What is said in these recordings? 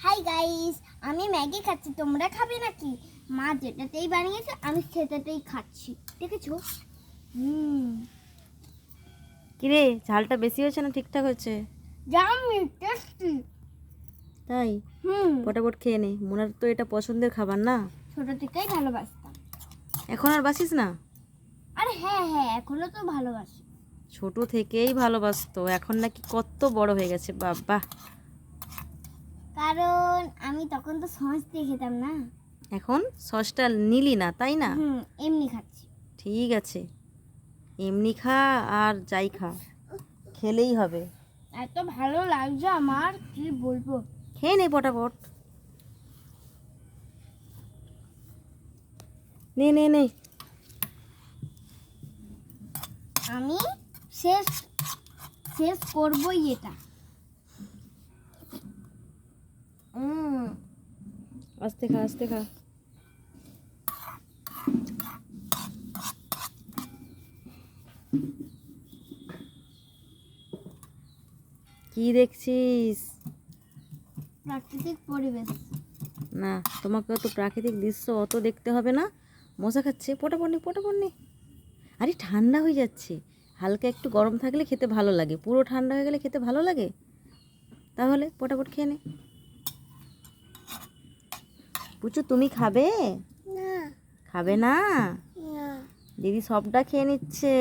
Hi guys, আমি Maggi খাচ্ছি, তোমরা খাবে নাকি? মা যেটাতেই বানিয়েছে আমি সেটাতেই খাচ্ছি, দেখেছো? কিরে, ঝালটা বেশি হয়েছে না ঠিকঠাক হয়েছে? জামি টেস্টি। তাই পটাপট খেয়ে নে, মোনার তো এটা পছন্দের খাবার না। ছোট থেকেই ভালোবাসতাম। এখন আর বাসিস না? আরে হ্যাঁ হ্যাঁ, এখনো তো ভালোবাসি। ছোট থেকেই ভালোবাসতো, এখন নাকি কত বড় হয়ে গেছে, বাবা। কারণ আমি তখন তো সস দিয়ে খেতাম না। এখন সসটা নিলি না, তাই না? এমনি খাচ্ছি। ঠিক আছে, এমনি খা আর যাই খা, খেলেই হবে। এত ভালো লাগছে আমার, কি বলবো। খেয়ে নে পটাপট, নে নে নে। আমি শেষ শেষ করবই এটা। আস্তে খা, আস্তে খা। কি দেখছিস? প্রাকৃতিক পরিবেশ। না, তোমাকে তো প্রাকৃতিক দৃশ্য অত দেখতে হবে না। মজা খাচ্ছে, পটাপট নে, পটাপট নে। আরে ঠান্ডা হয়ে যাচ্ছে, হালকা একটু গরম থাকলে খেতে ভালো লাগে, পুরো ঠান্ডা হয়ে গেলে খেতে ভালো লাগে? তাহলে পটাপট খেয়ে নে। পুচু, তুমি খাবে? না খাবে না? না। দিদি সবটা খেয়ে নিচ্ছে,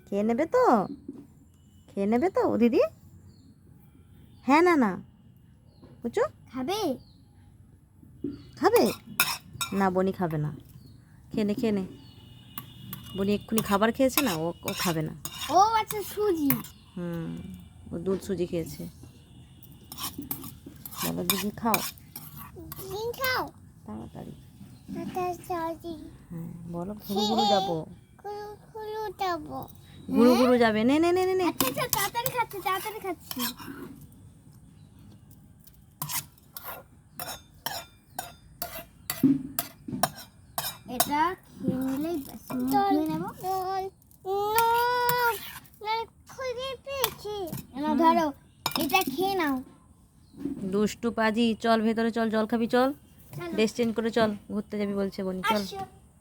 খেয়ে নেবে তো? খেয়ে নেবে তো দিদি? হ্যাঁ না না? পুচু খাবে? খাবে না? বনি খাবে না। খেয়ে নে, খেয়ে নে। বনি এক্ষুনি খাবার খেয়েছে না, ও ও খাবে না। ও আচ্ছা, সুজি। ও দুধ সুজি খেয়েছে। বলো দিদি খাও খাও তাড়াতাড়ি। হ্যাঁ, বলো ঘুরু ঘুরু যাবো। যাবো। ঘুরু ঘুরু যাবে, নে নে নে নে নে। আচ্ছা আচ্ছা, তাড়াতাড়ি খাচ্ছি, তাড়াতাড়ি খাচ্ছি। এটা খেয়ে নিলেই ব্যাস, মুখ ধুয়ে নেবো। ধরো, এটা খেয়ে নাও। দুষ্টু পাজি, চল ভেতরে চল, জল খাবি চল। ড্রেস চেঞ্জ করে চল, ঘুরতে যাবি বলছে বনি, চল। আসো।